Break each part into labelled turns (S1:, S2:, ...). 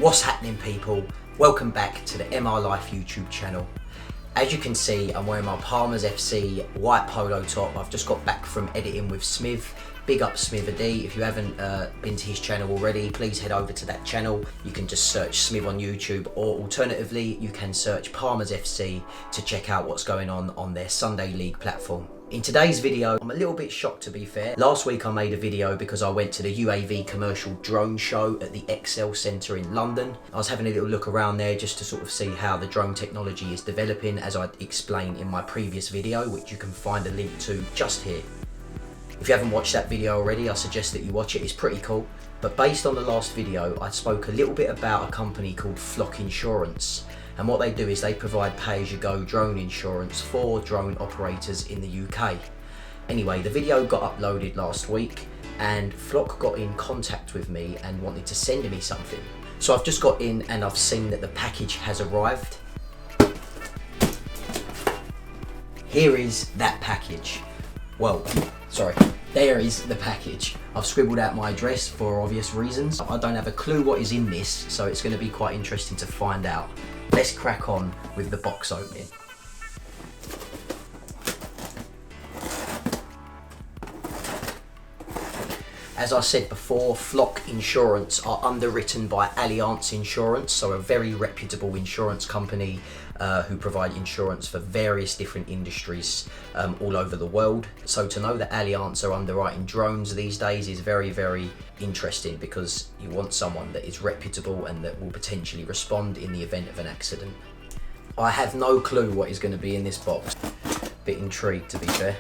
S1: What's happening, people? Welcome back to the MRLife YouTube channel. As you can see, I'm wearing my Palmer's FC white polo top. I've just got back from editing with Smith. Big up Smither D. If you haven't been to his channel already, please head over to that channel. You can just search Smith on YouTube, or alternatively, you can search Palmer's FC to check out what's going on their Sunday League platform. In today's video, I'm a little bit shocked, to be fair. Last week I made a video because I went to the UAV commercial drone show at the Excel Centre in London. I was having a little look around there just to sort of see how the drone technology is developing, as I explained in my previous video, which you can find a link to just here. If you haven't watched that video already, I suggest that you watch it. It's pretty cool. But based on the last video, I spoke a little bit about a company called Flock Insurance. And what they do is they provide pay-as-you-go drone insurance for drone operators in the UK. Anyway, the video got uploaded last week and Flock got in contact with me and wanted to send me something. So I've just got in and I've seen that the package has arrived. Here is that package. Well, sorry, there is the package. I've scribbled out my address for obvious reasons. I don't have a clue what is in this, so it's going to be quite interesting to find out. Let's crack on with the box opening. As I said before, Flock Insurance are underwritten by Allianz Insurance, so a very reputable insurance company who provide insurance for various different industries all over the world. So to know that Allianz are underwriting drones these days is very, very interesting, because you want someone that is reputable and that will potentially respond in the event of an accident. I have no clue what is going to be in this box. Bit intrigued, to be fair.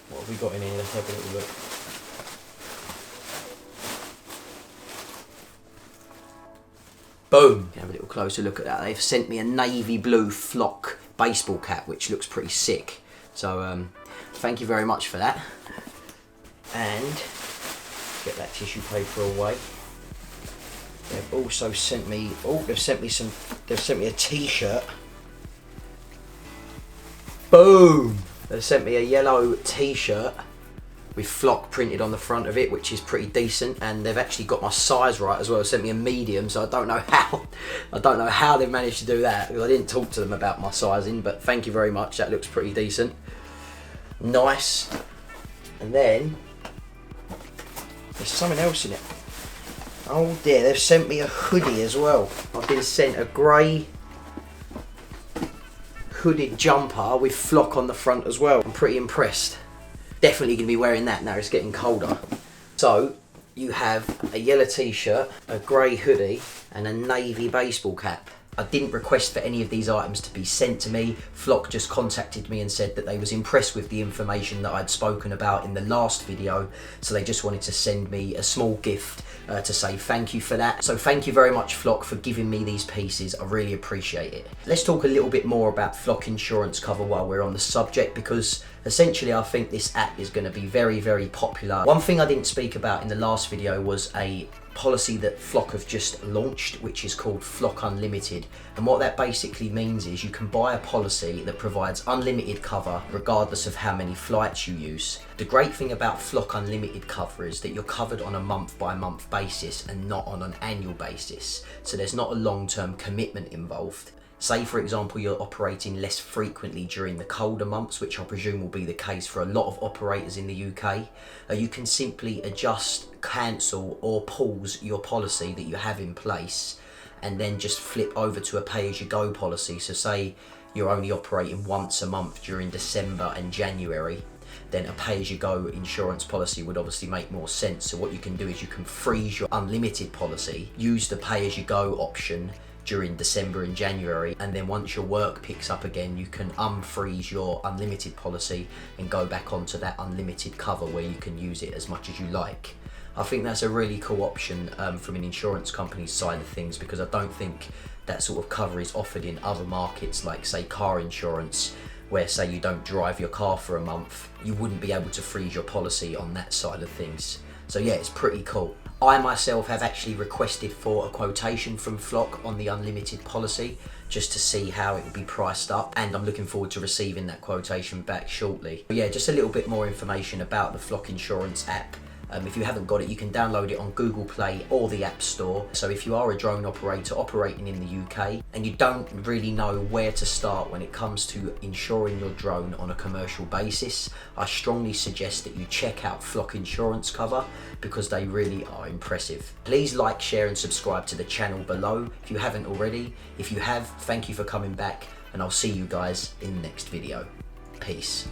S1: What have we got in here? Let's have a little look. Boom! Have a little closer look at that. They've sent me a navy blue Flock baseball cap, which looks pretty sick. So thank you very much for that. And get that tissue paper away. They've also sent me, they've sent me a t-shirt. Boom! They've sent me a yellow t-shirt with Flock printed on the front of it, which is pretty decent, and they've actually got my size right as well. They sent me a medium, so I don't know how they've managed to do that, because I didn't talk to them about my sizing, but thank you very much. That looks pretty decent. Nice. And then there's something else in it. Oh dear, they've sent me a hoodie as well. I've been sent a grey hooded jumper with Flock on the front as well. I'm pretty impressed. Definitely going to be wearing that now it's getting colder. So you have a yellow t-shirt, a grey hoodie and a navy baseball cap. I didn't request for any of these items to be sent to me. Flock just contacted me and said that they was impressed with the information that I'd spoken about in the last video, so they just wanted to send me a small gift to say thank you for that. So thank you very much, Flock, for giving me these pieces. I really appreciate it. Let's talk a little bit more about Flock insurance cover while we're on the subject, because essentially I think this app is going to be very, very popular. One thing I didn't speak about in the last video was a policy that Flock have just launched, which is called Flock Unlimited. And what that basically means is you can buy a policy that provides unlimited cover regardless of how many flights you use. The great thing about Flock Unlimited cover is that you're covered on a month-by-month basis and not on an annual basis. So there's not a long-term commitment involved. Say, for example, you're operating less frequently during the colder months, which I presume will be the case for a lot of operators in the UK. You can simply adjust, cancel or pause your policy that you have in place, and then just flip over to a pay-as-you-go policy. So say you're only operating once a month during December and January, then a pay-as-you-go insurance policy would obviously make more sense. So what you can do is you can freeze your unlimited policy, use the pay-as-you-go option during December and January, and then once your work picks up again, you can unfreeze your unlimited policy and go back onto that unlimited cover where you can use it as much as you like. I think that's a really cool option from an insurance company's side of things, because I don't think that sort of cover is offered in other markets, like say car insurance, where say you don't drive your car for a month, you wouldn't be able to freeze your policy on that side of things. So yeah, it's pretty cool. I myself have actually requested for a quotation from Flock on the unlimited policy, just to see how it will be priced up, and I'm looking forward to receiving that quotation back shortly. But yeah, just a little bit more information about the Flock Insurance app. If you haven't got it, you can download it on Google Play or the App Store. So if you are a drone operator operating in the UK and you don't really know where to start when it comes to insuring your drone on a commercial basis, I strongly suggest that you check out Flock Insurance cover, because they really are impressive. Please like, share and subscribe to the channel below if you haven't already. If you have, thank you for coming back, and I'll see you guys in the next video. Peace.